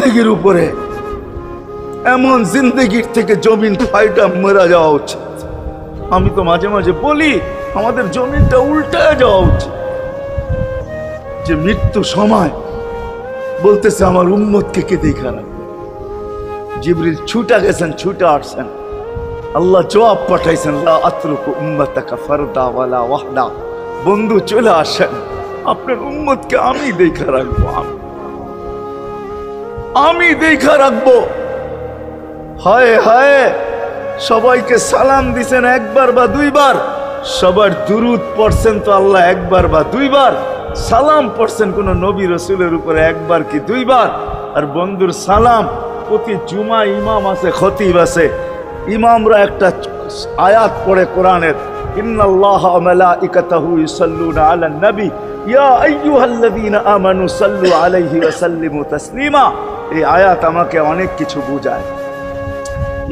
জিন্দগির উপরে, এমন জিন্দগির থেকে জমিন ফাইটা মরা যাওয়া উচিত। আমি তো মাঝে মাঝে বলি আমাদের জমিনটা উল্টায় যাওয়া উচিত, যে মৃত্যু সময় বলতেছে আমার উম্মতকে কে দেখা রাখবে। জিবরিল ছুটা গেছেন, ছুটা আসছেন, আল্লাহ জবাব পাঠাইছেন, লা আতরুকু উম্মাতাকা ফারদা ওয়ালা ওয়াহদা। বন্ধু চলে আসেন, আপনার উম্মতকে আমি দেখা রাখবো, আমি দেখা রাখবো। হায় হায়, সবাইকে সালাম দিছেন একবার বা দুইবার, সবার দুরুদ পড়ছেন তো আল্লাহ একবার বা দুইবার, সালাম পড়ছেন কোন নবী রসুলের উপরে একবার কি দুইবার। আর বন্ধুর সালাম প্রতি জুমা ইমাম আছে, খতিব আছে, ইমামরা একটা আয়াত পড়ে কোরআনের, ইন্নাল্লাহা ওয়া মালাইকাতাহু ইউসাল্লুনা আলান নবী ইয়া আইয়ুহাল্লাযীনা আমানু সাল্লু আলাইহি ওয়া সাল্লিমু তাসলিমা। এই আয়াত আমাকে অনেক কিছু বোঝায়।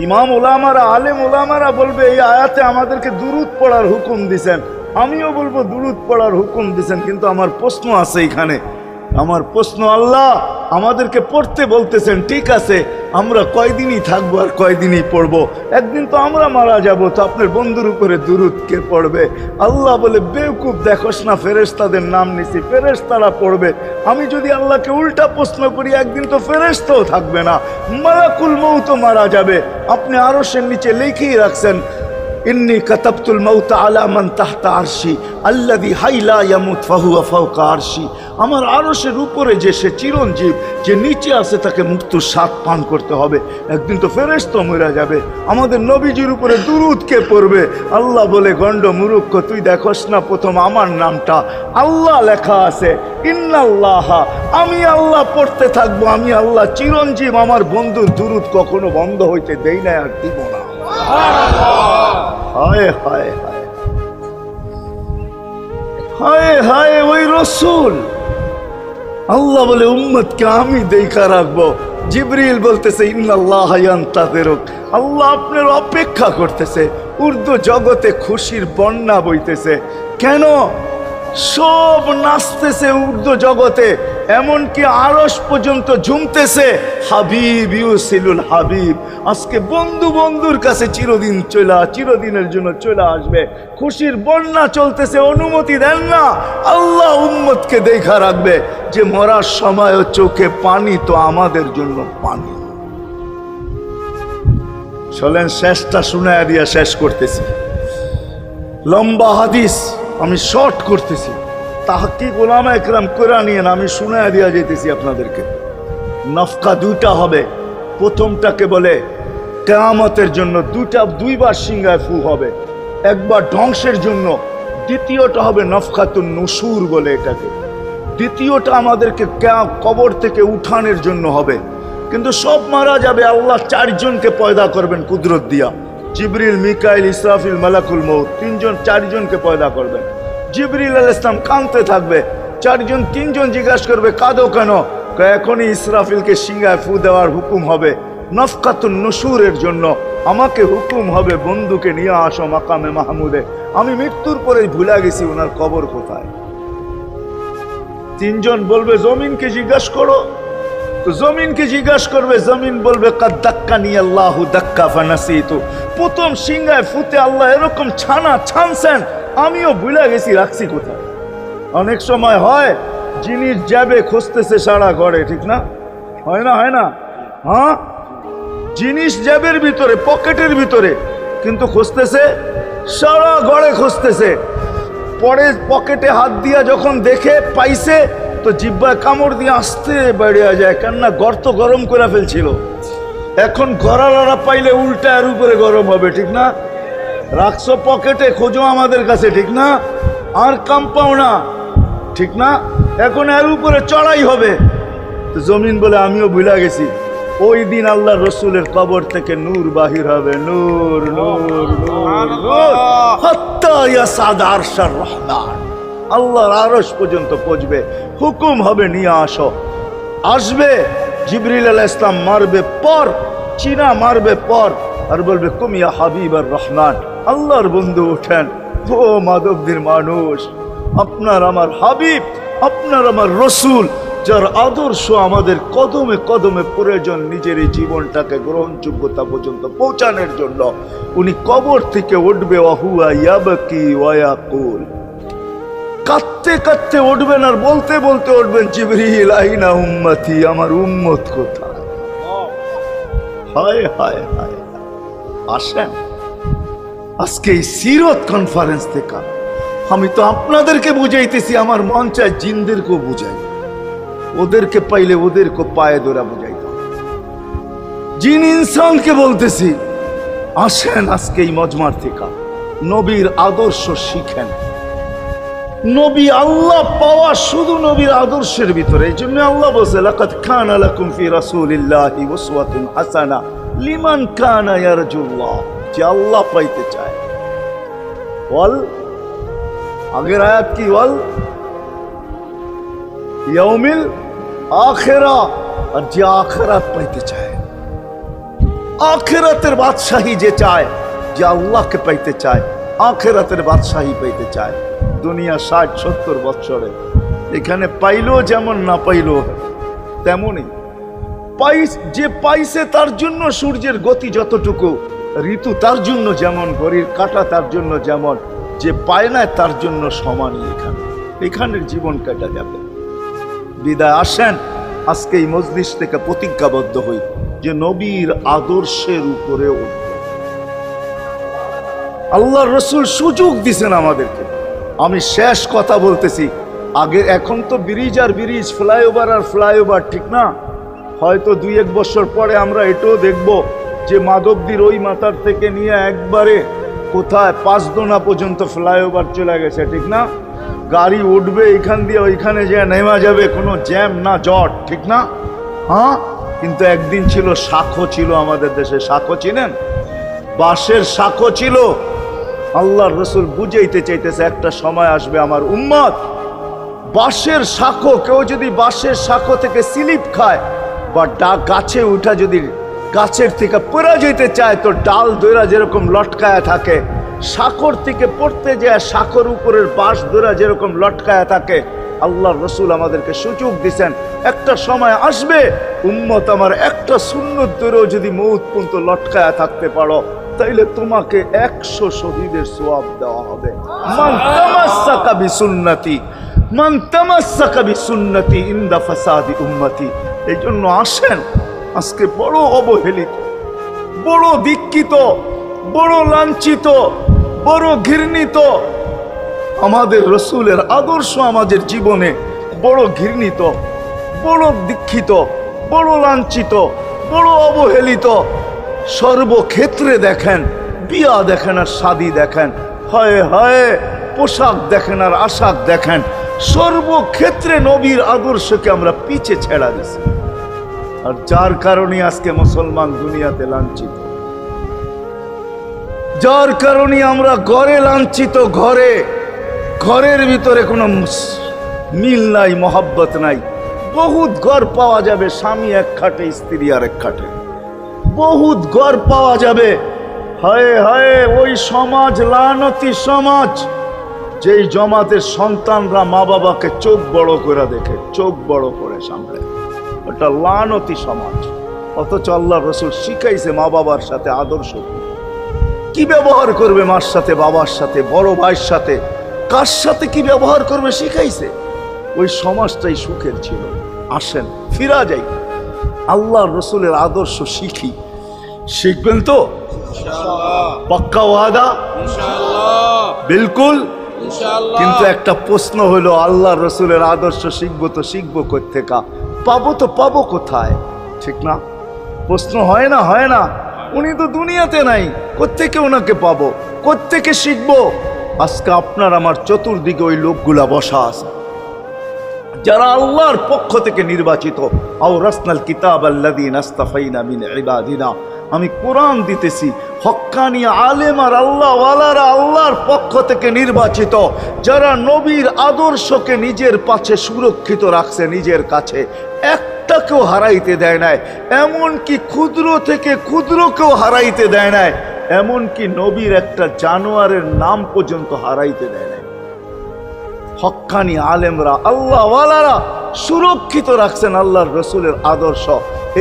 ইমাম ওলামারা, আলেম ওলামারা বলবে এই আয়াতে আমাদেরকে দুরুদ পড়ার হুকুম দিছেন, আমিও বলবো দুরুদ পড়ার হুকুম দিছেন, কিন্তু আমার প্রশ্ন আছে এখানে, আমার প্রশ্ন, আল্লাহ আমাদেরকে পড়তে বলতেছেন, ঠিক আছে, আমরা কয়দিনই থাকবো আর কয়দিনই পড়বো, একদিন তো আমরা মারা যাব, তো আপনার বন্ধুর উপরে দুরুদ কে পড়বে? আল্লাহ বলে, বেওকুফ, দেখোস না ফেরেশতাদের নাম নিছি, ফেরেশতারা পড়বে। আমি যদি আল্লাহকে উল্টা প্রশ্ন করি, একদিন তো ফেরেশতাও থাকবে না, মালাকুল মউত মারা যাবে। আপনি আরশের নিচে লিখেই রাখছেন, ইন্নী কাতাবতুল মাউতা আলা মান তাহতা আরশি আল্লাযী হাইলা ইয়ামুত ফাহুয়া ফাওকা আরশি। আমার আরশের উপরে যে সে চিরঞ্জীব, যে নিচে আছে তাকে মৃত্যুর স্বাদ পান করতে হবে, একদিন তো ফেরেশতা মরে যাবে, আমাদের নবীজির উপরে দুরুদ কে পড়বে? আল্লাহ বলে, গন্ড মূর্খ, তুই দেখোস না প্রথম আমার নামটা আল্লাহ লেখা আছে, ইন্নাল্লাহা, আমি আল্লাহ পড়তে থাকবো, আমি আল্লাহ চিরঞ্জীব, আমার বন্ধুর দুরুদ কখনো বন্ধ হইতে দেই না আর দিব না। হায় হায় হায় হায় হায়, ওই রসুল। আল্লাহ বলে উম্মতকে আমি দেখা রাখবো। জিবরিল বলতেছে, ইন্নাল্লাহা ইয়ান্তাযিরুক, আল্লাহ আপনার অপেক্ষা করতেছে। উর্দু জগতে খুশির বন্যা বইতেছে। কেন? সব নাচতেছে উর্দু জগতে, এমনকি আরশ পর্যন্ত ঝুমতেছে, হাবিব ইউসিলুল হাবিব। আজকে বন্ধু বন্ধুর কাছে চিরদিনের জন্য চলে আসবে। খুশির বন্যা চলতেছে, অনুমতি দেন না। আল্লাহ উম্মতকে দেখা রাখবে, যে মরার সময় চোখে পানি তো আমাদের জন্য পানি। চলেন শেষটা শুনায়া দিয়া শেষ করতেছি। লম্বা হাদিস আমি শর্ট করতেছি, তাহকিক উলামা ইকরাম করে নিয়েন, আমি শুনায়া দিয়া যেতেছি আপনাদেরকে। নফকা দুইটা হবে, প্রথমটাকে বলে কিয়ামতের জন্য, দুইবার সিংহায় ফু হবে, একবার ধ্বংসের জন্য, দ্বিতীয়টা হবে নফকাতুন নুশুর বলে এটাকে। দ্বিতীয়টা আমাদেরকে কবর থেকে উঠানোর জন্য হবে। কিন্তু সব মারা যাবে, আল্লাহ চারজনকে পয়দা করবেন কুদরত দিয়া, জিবরিল, মিকাইল, ইসরাফিল, মালাকুল মউত, চারজনকে পয়দা করবেন। জিবরিল আলাইহিস সালাম কাঁদতে থাকবে, তিনজন জিজ্ঞাসা করবে, কাঁদো কেন? এখনই ইসরাফিলকে সিংহায় ফু দেওয়ার হুকুম হবে, নফকাতুন নুশুরের জন্য আমাকে হুকুম হবে, বন্ধুকে নিয়ে আসো মাকামে মাহমুদে। আমি মৃত্যুর পরে ভুলে গেছি ওনার কবর কোথায়। তিনজন বলবে, জমিনকে জিজ্ঞাসা করো। তো জমিনকে জিজ্ঞাসা করবে, জমিন বলবে, কাদ দাক্কানি আল্লাহু দাক্কা ফানাসিতু। প্রথম সিংহায় ফুতে আল্লাহ এরকম ছানছেন, আমিও ভুলে গেছি রাখছি কোথায়। অনেক সময় হয় জিনিস যাবে খুঁজতেছে সারা ঘরে, ঠিক না? হয় না? হয় না? হ্যাঁ, জিনিস জ্যাবের ভিতরে, পকেটের ভিতরে, কিন্তু খুঁজতেছে সারা ঘরে খুঁজতেছে। পরে পকেটে হাত দিয়া যখন দেখে পাইছে, তো জিহ্বায় কামড় দিয়ে আসতে বেরিয়ে যায়, কেননা গর্ত গরম করে ফেলছিল। এখন গড়ালড়া পাইলে উল্টা এর উপরে গরম হবে, ঠিক না? রাখছো পকেটে, খোঁজো আমাদের কাছে, ঠিক না? আর কাম পাও না, ঠিক না? এখন এর উপরে চড়াই হবে। তো জমিন বলে, আমিও ভুলে গেছি। ওই দিন আল্লাহ রসুলের কবর থেকে নূর বাহির হবে, নূর নূর নূর নূর, হাত্তা ইয়াসাদ আরশার রহমান, আল্লাহর আরশ পর্যন্ত পৌঁছবে। হুকুম হবে, নিয়ে আসো। আসবে জিবরিল আলাইহিস সালাম, মারবে পর, চিনা মারবে পর, আর বলবে, কুম ইয়া হাবিবার রহমান, আল্লাহর বন্ধু ওঠেন। ও মাধবদীর মানুষ, আপনার আমার হাবিব, আপনার আমার রসুল, যার আদর্শ আমাদের কদমে কদমে প্রয়োজন নিজের এই জীবনটাকে গ্রহণযোগ্যতা পর্যন্ত পৌঁছানোর জন্য। উনি কবর থেকে উঠবে, ওয়াহুয়া ইয়াবকি ওয়া ইয়াকুল, কাঁদতে কাঁদতে উঠবেন আর বলতে বলতে উঠবেন, জিবরিল আইনা উম্মতি, আমার উম্মত কোথায়? হায় হায় হায়। আসেন আজকে এই সিরত কনফারেন্স থেকে আমি তো আপনাদেরকে বুঝাইতেছি, আমার মন চায় জিনদেরকেও বুঝাই, ওদেরকে পাইলে ওদেরকে পায়ে ধরা বুঝাইতাম। জিন ইনসানকে বলতেছি, আসেন আজকে এই মজমার থেকে নবীর আদর্শ শিখেন। নবী আল্লাহ পাওয়া শুধু নবীর আদর্শের ভিতরে। এই জন্য আল্লাহ বলছে, লাকাদ কানা লাকুম ফি রাসূলিল্লাহি উসওয়াতুন হাসানা লিমান কানা ইয়ারজুল্লাহ, যে আল্লাহ পাইতে চায়। বল আগের আয়াত কি? বল ইয়াউমিল আখিরা, আর যে আখিরাত পাইতে চায়, আখিরাতের বাদশাহী যে চায়, যে আল্লাহকে পাইতে চায়, আখিরাতের বাদশাহী পাইতে চায়। দুনিয়া 60-70 বছরে এখানে পাইলো যেমন, না পাইলো তেমনই। যে পাইছে তার জন্য সূর্যের গতি যতটুকু, ঋতু তার জন্য যেমন, ঘড়ির কাঁটা তার জন্য যেমন, যে পায় না তার জন্য সমানই। এখানের জীবন কাটা যাবে। বিদায় আসেন আজকে এই মজলিস থেকে প্রতিজ্ঞাবদ্ধ হই যে নবীর আদর্শের উপরে উঠব। আল্লাহর রাসূল সুযোগ দিছেন আমাদেরকে। আমি শেষ কথা বলতেছি, আগে এখন তো ব্রিজ আর ব্রিজ, ফ্লাইওভার আর ফ্লাইওভার, ঠিক না? হয়তো 2-1 বছর পরে আমরা এটাও দেখব যে মাধবদীর ওই মাথার থেকে নিয়ে একবারে কোথায় পাঁচদোনা পর্যন্ত ফ্লাইওভার চলে গেছে, ঠিক না? গাড়ি উঠবে এখান দিয়ে ওইখানে যে নেমা যাবে, কোনো জ্যাম না জট, ঠিক না? হ্যাঁ, কিন্তু একদিন ছিল শাখো, ছিল আমাদের দেশে শাখো, চিনেন? বাঁশের শাখো ছিল। আল্লাহর রাসূল বুঝাইতে চাইতেছে, একটা সময় আসবে আমার উম্মত বাঁশের শাখো, কেউ যদি বাঁশের শাখো থেকে স্লিপ খায় বা গাছে উঠা যদি গাছের থেকে পড়ে যেতে চায়, তো ডাল দইরা যেরকম লটকায়া থাকে, শাখর থেকে পড়তে যায় শাখর উপরের বাঁশ দইরা যেরকম লটকায়া থাকে। আল্লাহর রাসূল আমাদেরকে সুযোগ দিছেন, একটা সময় আসবে উম্মত আমার একটা সুন্নত দইরাও যদি মউত পর্যন্ত লটকায়া থাকতে পারো, তাইলে তোমাকে 100 শহীদের সওয়াব দেওয়া হবে। মান তামাসসাকা বিসুন্নতি, মান তামাসসাকা বিসুন্নতি ইনদা ফাসাদি উম্মতি। এই জন্য আসেন আজকে বড় অবহেলিত, বড় দীক্ষিত, বড় লাঞ্ছিত, বড় ঘৃণিত আমাদের রাসূলের আদর্শ আমাদের জীবনে, বড় ঘৃণিত, বড় দীক্ষিত, বড় লাঞ্ছিত, বড় অবহেলিত। সর্বক্ষেত্রে দেখেন, বিয়া দেখেন আর শাদী দেখেন, হায় হায় পোশাক দেখেন আর আশাক দেখেন, সর্বক্ষেত্রে নবীর আদর্শকে আমরা পিছে ছেড়া দিছি। আর যার কারণে আজকে মুসলমান দুনিয়াতে লাঞ্ছিত, যার কারণে আমরা ঘরে লাঞ্ছিত, ঘরের ভিতরে কোনো মিল নাই, মহব্বত নাই। বহুত ঘর পাওয়া যাবে, স্বামী এক খাটে, স্ত্রী আর এক খাটে, বহুত ঘর পাওয়া যাবে। হায় হায় ওই সমাজ লানতি সমাজ, যেই জমাতের সন্তানরা মা বাবাকে চোখ বড় করে দেখে, চোখ বড় করে সামনে, ওটা লানতি সমাজ। অথচ আল্লাহর রাসূল শিখাইছে মা বাবার সাথে আদর্শ কি ব্যবহার করবে, মার সাথে, বাবার সাথে, বড় ভাইয়ের সাথে, কার সাথে কি ব্যবহার করবে শিখাইছে। ওই সমাজটাই সুখের ছিল। আসেন ফিরা যাই, আল্লাহর রাসূলের আদর্শ শিখি। শিখবেন তো পাক্কা ওয়াদা? বিলকুল। কিন্তু একটা প্রশ্ন হলো, আল্লাহর রাসূলের আদর্শ শিখবো তো শিখবো কোত্থেকা, পাবো তো পাবো কোথায়, ঠিক না? প্রশ্ন হয় না? হয় না? উনি তো দুনিয়াতে নাই, কোত্থেকে ওনাকে পাবো, কোত্থেকে শিখবো? আজকে আপনার আমার চতুর্দিকে ওই লোকগুলা বসা আছে যারা আল্লাহর পক্ষ থেকে নির্বাচিত। আওরাসনাল কিতাব আল্লাযীনা ইসতাফাইনা মিন ইবাদিনা, আমি কোরআন দিতেছি, হক্কানি আলেম আর আল্লাহ ওয়ালারা আল্লাহর পক্ষ থেকে নির্বাচিত, যারা নবীর আদর্শকে নিজের পাশে সুরক্ষিত রাখছে, নিজের কাছে একটাকেও হারাইতে দেয় নাই, এমনকি ক্ষুদ্র থেকে ক্ষুদ্রকেও হারাইতে দেয় নাই, এমনকি নবীর একটা জানোয়ারের নাম পর্যন্ত হারাইতে দেয় নাই। হক্কানি আলেমরা, আল্লাহওয়ালারা সুরক্ষিত রাখছেন আল্লাহর রসুলের আদর্শ।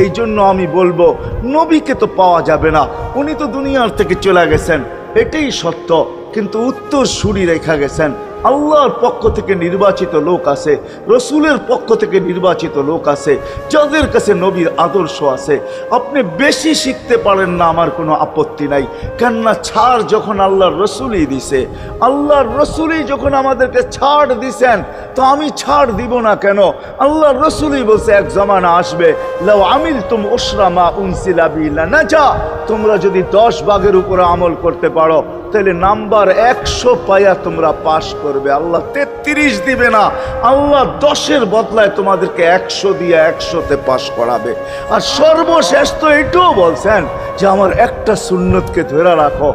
এই জন্য আমি বলবো, নবীকে তো পাওয়া যাবে না, উনি তো দুনিয়ার থেকে চলে গেছেন, এটাই সত্য, কিন্তু উত্তর সুরি রেখা গেছেন। আল্লাহর পক্ষ থেকে নির্বাচিত লোক আছে, রসুলের পক্ষ থেকে নির্বাচিত লোক আছে, যাদের কাছে নবীর আদর্শ আছে। আপনি বেশি শিখতে পারেন না, আমার কোনো আপত্তি নাই, কেননা ছাড় যখন আল্লাহর রসুলই দিছে, আল্লাহর রসুলই যখন আমাদেরকে ছাড় দিছেন, তো আমি ছাড় দিব না কেন? আল্লাহর রসুলই বলছে, এক জমানা আসবে, লাউ আমিলতুম উশরা মা উনসিলা বি লানাজা, তোমরা যদি 10 ভাগের উপরে আমল করতে পারো, তাহলে নাম্বার 100 পাইয়া তোমরা পাশ করবে। আল্লাহ 33 দিবে না, আল্লাহ 10-এর বদলায় তোমাদেরকে 100 দিয়ে 100-তে পাশ করাবে। আর সর্বশেষ তো এটাও বলছেন যে আমার একটা সুন্নতকে ধরে রাখো,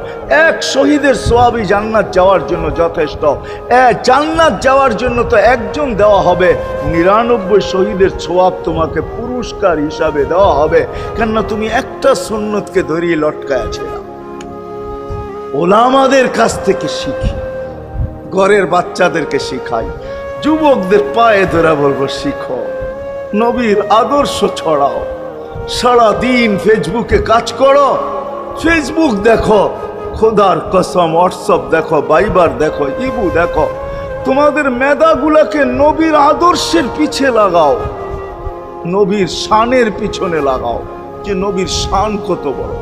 এক শহীদের সওয়াবই জান্নাত যাওয়ার জন্য যথেষ্ট। জান্নাত যাওয়ার জন্য তো একজন দেওয়া হবে, 99 শহীদের সওয়াব তোমাকে পুরস্কার হিসাবে দেওয়া হবে, কেননা তুমি একটা সুন্নতকে ধরিয়ে লটকায় ছিলাম। ওলামাদের কাছ থেকে শিখি, ঘরের বাচ্চাদেরকে শিখাই, যুবকদের পায়ে ধরে বলবো, শিখো, নবীর আদর্শ ছড়াও। সারাদিন ফেসবুকে কাজ করো, ফেসবুক দেখো, খোদার কসম হোয়াটসঅ্যাপ দেখো, বাইবার দেখো, ইবু দেখো, তোমাদের মেধাগুলাকে নবীর আদর্শের পিছে লাগাও, নবীর শানের পিছনে লাগাও, যে নবীর শান কত বড়,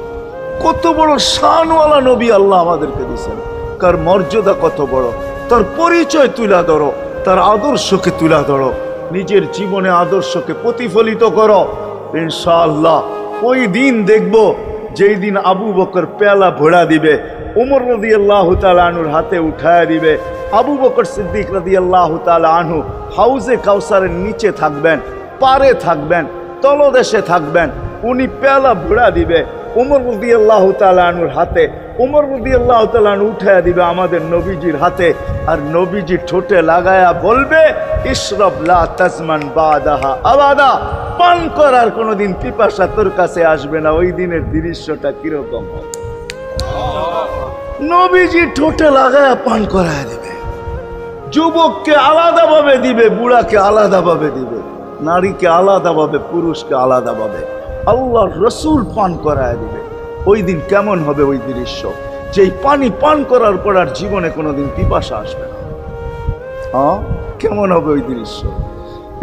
কত বড় শানওয়ালা নবী আল্লাহ আমাদেরকে দিয়েছেন, তার মর্যাদা কত বড়, তার পরিচয় তুলে ধরো, তার আদর্শকে তুলে ধরো, নিজের জীবনে আদর্শকে প্রতিফলিত করো। ইনশাআল্লাহ ওই দিন দেখব, যেই দিন আবু বকর পেয়ালা ভোড়া দিবে, ওমর রাদিয়াল্লাহু তাআলা আনহুর হাতে উঠায় দিবে, আবু বকর সিদ্দিক রাদিয়াল্লাহু তাআলা আনহু হাউজে কাউসারের নিচে থাকবেন, পারে থাকবেন, তলদেশে থাকবেন, উনি পেয়ালা ভোড়া দিবে ওমর রাদিয়াল্লাহু তাআলা আনহুর হাতে, ওমর রাদিয়াল্লাহু তাআলা আনহু উঠায় দিবে আমাদের নবীজির হাতে, আর নবীজি ঠোঁটে লাগায়া বলবে, ইশরাব লা তাজমান বাদাহা আবাদা, পান করার কোনোদিন পিপাসা তোর কাছে আসবে না। ওই দিনের দৃশ্যটা কিরকম হবে? নবীজি ঠোঁটে লাগায়া পান করায় দিবে, যুবককে আলাদাভাবে দিবে, বুড়াকে আলাদাভাবে দিবে, নারীকে আলাদাভাবে, পুরুষকে আলাদাভাবে, আল্লাহর রসুল পান করায় দিবে। ওই দিন কেমন হবে ওই দৃশ্য? যেই পানি পান করার পর আর জীবনে কোনোদিন পিপাসা আসবে না। হ্যাঁ, কেমন হবে ওই দৃশ্য?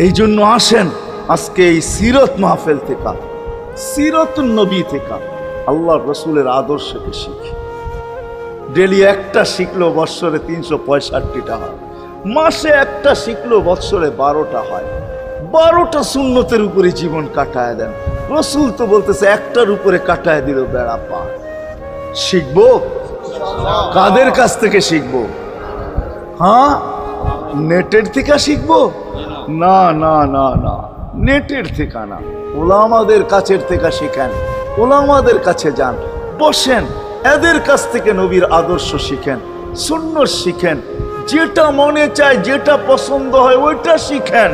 এই জন্য আসেন আজকে এই সিরত মাহফিল থেকে, সিরতুন নবী থেকে আল্লাহর রসুলের আদর্শকে শিখি। ডেলি একটা শিখলো বৎসরে 365টা হয়, মাসে একটা শিখলো বৎসরে 12টা হয়। 12টা সুন্নতের উপরে জীবন কাটায় দেন। রসুল তো বলতেছে একটার উপরে কাটায় দিল বেড়া পার। শিখবো কাদের কাছ থেকে শিখবো? হ্যাঁ, নেটের থেকে শিখবো? না না না না, নেটের থেকে না, ওলামাদের কাছের থেকে শিখেন, ওলামাদের কাছে যান, বসেন, এদের কাছ থেকে নবীর আদর্শ শিখেন, সুন্নত শিখেন, যেটা মনে চায়, যেটা পছন্দ হয় ওইটা শিখেন।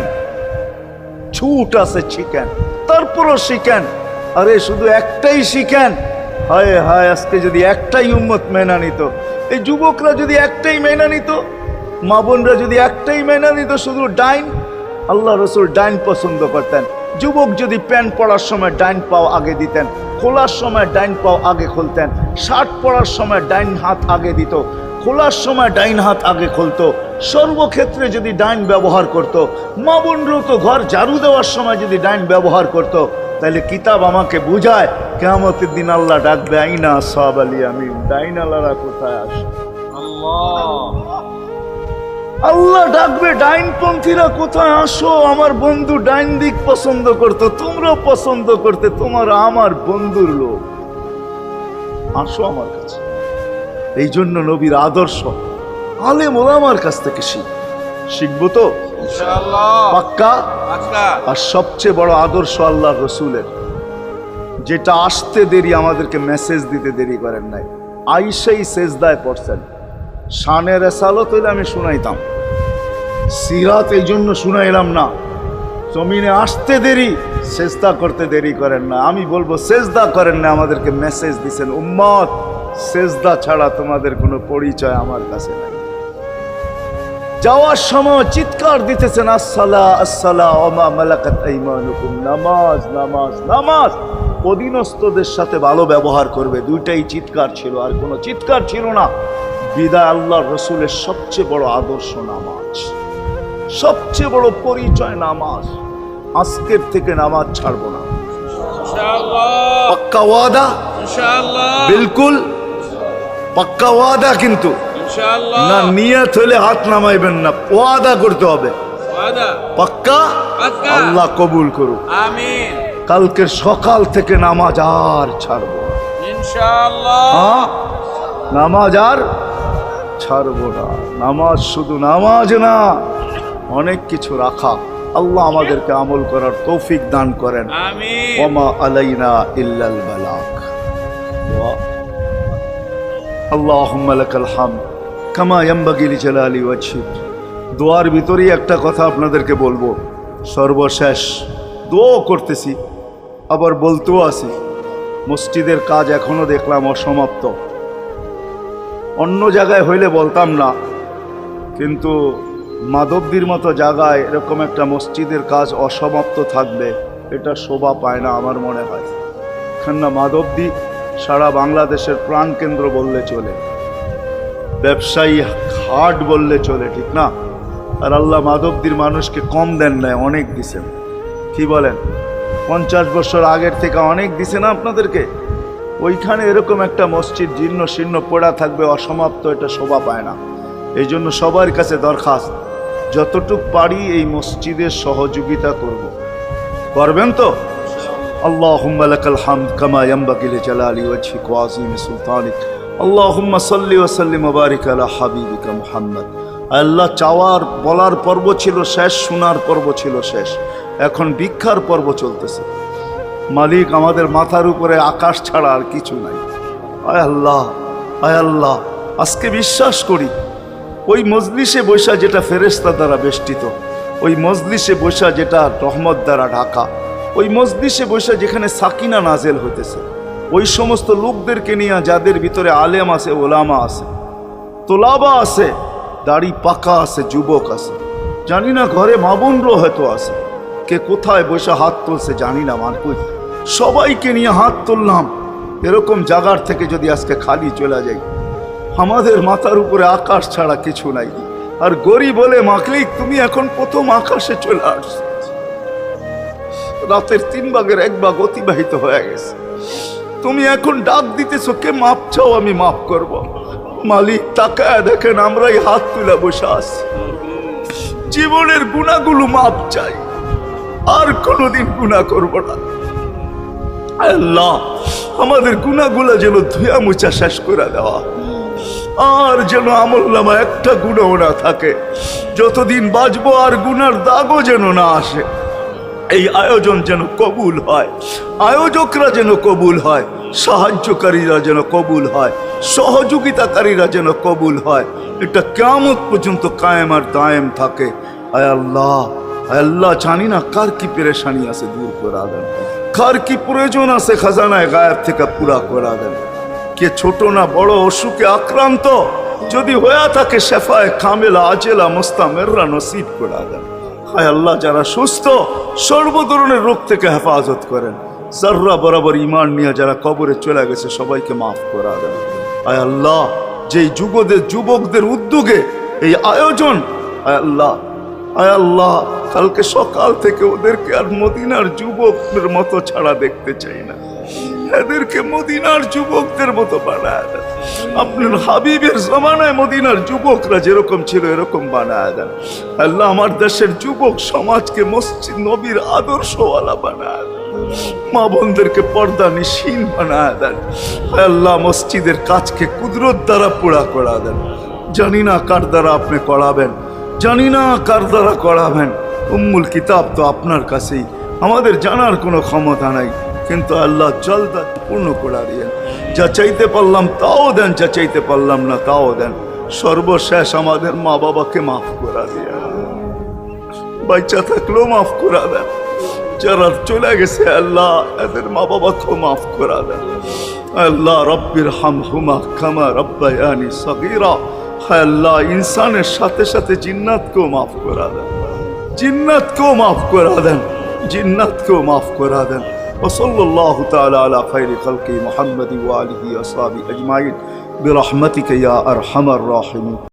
ছুট আছে শিখেন, তারপরও শিখেন। আরে শুধু একটাই শিখেন, হায় হায়, আজকে যদি একটাই উম্মত মেনা নিত, এই যুবকরা যদি একটাই মেনা নিত, মা বোনরা যদি একটাই মেনা নিত, শুধু ডাইন, আল্লাহ রসুল ডাইন পছন্দ করতেন। যুবক যদি প্যান্ট পরার সময় ডাইন পাও আগে দিতেন, খোলার সময় ডাইন পাও আগে খুলতেন, শার্ট পরার সময় ডাইন হাত আগে দিত, খোলার সময় ডাইন হাত আগে খুলতো, সর্বক্ষেত্রে যদি ডাইন ব্যবহার করত। মা বোনরাও তো ঘর ঝাড়ু দেওয়ার সময় যদি ডাইন ব্যবহার করত, তাহলে কিতাব আমাকে বুঝায় কিয়ামতের দিন আল্লাহ ডাকবে, আইনা আসহাব আল ইয়ামিন, ডাইন আলারা কোথায় আসে? আল্লাহ ডাকবে, ডাইনপন্থীরা কোথায় আসো? আমার বন্ধু ডাইন দিক পছন্দ করতো, তোমরাও পছন্দ করতে, তোমার আমার বন্ধুর লোক, আসো আমার কাছে। এই জন্য নবীর আদর্শ আলেম ওলামার কাছ থেকে শিখবো তো পাক্কা। আর সবচেয়ে বড় আদর্শ আল্লাহ রসুলের, যেটা আসতে দেরি, আমাদেরকে মেসেজ দিতে দেরি করেন নাই। আইসাই সেজদায় পড়ছেন, শানের এসালত হইলে আমি শুনাইতাম, সিরাত এই জন্য শুনাইলাম না। জমিনে আসতে দেরি, সেজদা করতে দেরি করেন না। আমি বলবো সেজদা করেন না, আমাদেরকে মেসেজ দিছেন, উম্মত সেজদা ছাড়া তোমাদের কোনো পরিচয় আমার কাছে নাই। যাওয়ার সময় চিৎকার দিতেছেন আসসালা আসসালা ওমা মালাকাত আইমানুকুম, নামাজ নামাজ নামাজ, অধীনস্থদের সাথে ভালো ব্যবহার করবে, দুইটাই চিৎকার ছিল, আর কোনো চিৎকার ছিল না। বিদায় আল্লাহর রসুলের সবচেয়ে বড় আদর্শ নামাজ, সবচেয়ে বড় পরিচয় নামাজ। আজকের থেকে নামাজ ছাড়বো না, পাক্কা ওয়াদা, বিলকুল পাক্কা ওয়াদা। কিন্তু না নিয়ত হলে হাত নামাইবেন না, ওয়াদা করতে হবে, পাক্কা। আল্লাহ কবুল করুক, আমিন। কালকের সকাল থেকে নামাজ আর ছাড়বো না ইনশাআল্লাহ, নামাজ আর ছাড়বো না। নামাজ শুধু নামাজ না, অনেক কিছু রাখা। আল্লাহ আমাদেরকে আমল করার তৌফিক দান করেন, আমিন। ওমা আলাইনা ইল্লাল বালাগ। আল্লাহুম্মা লাকাল হামদ কামা ইয়ানবাগি লিজালালি ওয়াজহিক। দোয়ার ভিতরেই একটা কথা আপনাদেরকে বলবো, সর্বশেষ দোয়া করতেছি, আবার বলতেও আছি, মসজিদের কাজ এখনো দেখলাম অসমাপ্ত। অন্য জায়গায় হইলে বলতাম না, কিন্তু মাধবদীর মতো জায়গায় এরকম একটা মসজিদের কাজ অসমাপ্ত থাকবে, এটা শোভা পায় না আমার মনে হয়। কেননা মাধবদী সারা বাংলাদেশের প্রাণকেন্দ্র বললে চলে, ব্যবসায়ী হাট বললে চলে, ঠিক না? আর আল্লাহ মাধবদীর মানুষকে কম দেন নাই, অনেক দিছেন। কি বলেন? 50 বছর আগের থেকে অনেক দিছে না আপনাদেরকে? ওইখানে এরকম একটা মসজিদ জীর্ণ শীর্ণ পড়া থাকবে অসমাপ্ত, এটা শোভা পায় না। এই জন্য সবার কাছে দরখাস্ত, যতটুক পারি এই মসজিদের সহযোগিতা করব। করবেন তো? আল্লাহুম্মা লাকাল হামদ কামা ইয়ানবাগি লিজালালি ওয়াজহিক ওয়া আযীমি সুলতানিক। আল্লাহুম্মা সাল্লি ওয়া সাল্লিম ওয়া বারিক আলা হাবিবিকা মুহাম্মদ। আল্লাহ চাওয়ার বলার পর্ব ছিল শেষ, শোনার পর্ব ছিল শেষ, এখন ভিক্ষার পর্ব চলতেছে। মালিক, আমাদের মাথার উপরে আকাশ ছাড়া আর কিছু নাই। আয় আল্লাহ, আয় আল্লাহ, আজকে বিশ্বাস করি ওই মজলিসে বৈশা যেটা ফেরেশতা দ্বারা বেষ্টিত, ওই মজলিসে বৈশা যেটা রহমত দ্বারা ঢাকা, ওই মজলিসে বৈশা যেখানে সাকিনা নাজেল হইতেছে, ওই সমস্ত লোকদেরকে নিয়ে যাদের ভিতরে আলেম আছে, ওলামা আছে, তোলাবা আছে, দাড়ি পাকা আছে, যুবক আছে, জানি না ঘরে মা বোনরও হয়তো আছে, কে কোথায় বসে হাত তুলছে জানি না। মানকুই সবাইকে নিয়ে হাত তুললাম। এরকম জায়গার থেকে যদি আজকে খালি চলে যাই, আমাদের মাথার উপরে আকাশ ছাড়া কিছু নাই। আর গরিব বলে, মাকলিক তুমি এখন প্রথম আকাশে চলে আসছো, রাতের 3 ভাগের 1 ভাগ অতিবাহিত হয়ে গেছে, তুমি এখন ডাক দিতেছো, কে মাপ চাও আমি মাফ করব। মালিক তাকায় দেখেন আমরাই হাত তুলে বসে আছি, জীবনের গুনাহগুলো মাপ চাই, আর কোনোদিন গুনাহ করব না। আল্লাহ আমাদের গুনাহগুলো যেন ধুয়া মুছা শেষ করে দেওয়া, আর যেন আমলনামা একটা গুনাহ না থাকে, যতদিন বাঁচবো আর গুনার দাগও যেন না আসে। এই আয়োজন যেন কবুল হয়, আয়োজকরা যেন কবুল হয়, সাহায্যকারীরা যেন কবুল হয়, সহযোগিতাকারীরা যেন কবুল হয়, এটা কিয়ামত পর্যন্ত কায়েম আর দায়েম থাকে। আয় আল্লাহ, আয় আল্লাহ, জানি না কার কি পেরেশানি আছে দূর করে দেন, কার কি প্রয়োজন আছে খাজানায় গায়েব থেকে পুরা করে দেন। কে ছোট না বড় অসুখে আক্রান্ত যদি হয়ে থাকে, শেফায়ে কামেলা আজেলা মুস্তামেররা নসিব করে দেন। হায় আল্লাহ, যারা সুস্থ সর্ব ধরনের রোগ থেকে হেফাজত করেন। যাররা বরাবর ঈমান নিয়ে যারা কবরে চলে গেছে সবাইকে মাফ করে দেন। আয় আল্লাহ, যেই যুবকদের উদ্যোগে এই আয়োজন, আয় আল্লাহ, আয় আল্লাহ, কালকে সকাল থেকে ওদেরকে আর মদিনার যুবকদের মতো ছাড়া দেখতে চাই না, এদেরকে মদিনার যুবকদের মতো বানায় দেন। আপনার হাবিবের জমানায় মদিনার যুবকরা যেরকম ছিল এরকম বানায় দেন। আল্লাহ আমার দেশের যুবক সমাজকে মসজিদ নবীর আদর্শওয়ালা বানায় দেন, মা বোনদেরকে পর্দা নিশীন বানায় দেন। আল্লাহ মসজিদের কাজকে কুদরত দ্বারা পুরা করা দেন। জানি না কার দ্বারা আপনি করাবেন, জানি না কার দ্বারা করাবেন। উম্মুল কিতাব তো আপনার কাছেই, আমাদের জানার কোনো ক্ষমতা নাই, কিন্তু আল্লাহ জলদা পূর্ণ করে দিয়েন। যা চাইতে পারলাম তাও দেন, যা চাইতে পারলাম না তাও দেন। সর্বশেষ আমাদের মা বাবাকে মাফ করে দিয়ে, বাচ্চা থাকলেও মাফ করে দেন। যারা চলে গেছে আল্লাহ এদের মা বাবাকেও মাফ করে দেন। আল্লাহ রব্বির হামহুমা কামা রব্বায়ানি সগীরা। हाय अल्लाह इंसानेर साथे साथे जिन्नात को माफ करा दें, जिन्नात को माफ करा दें, जिन्नात को माफ करा दें। वसल्लल्लाहु तआला अला खैरि खल्क़ि मुहम्मद व आलिहि व अस्हाबि अजमाइन बिरहमतिक या अरहमर राहिमीन।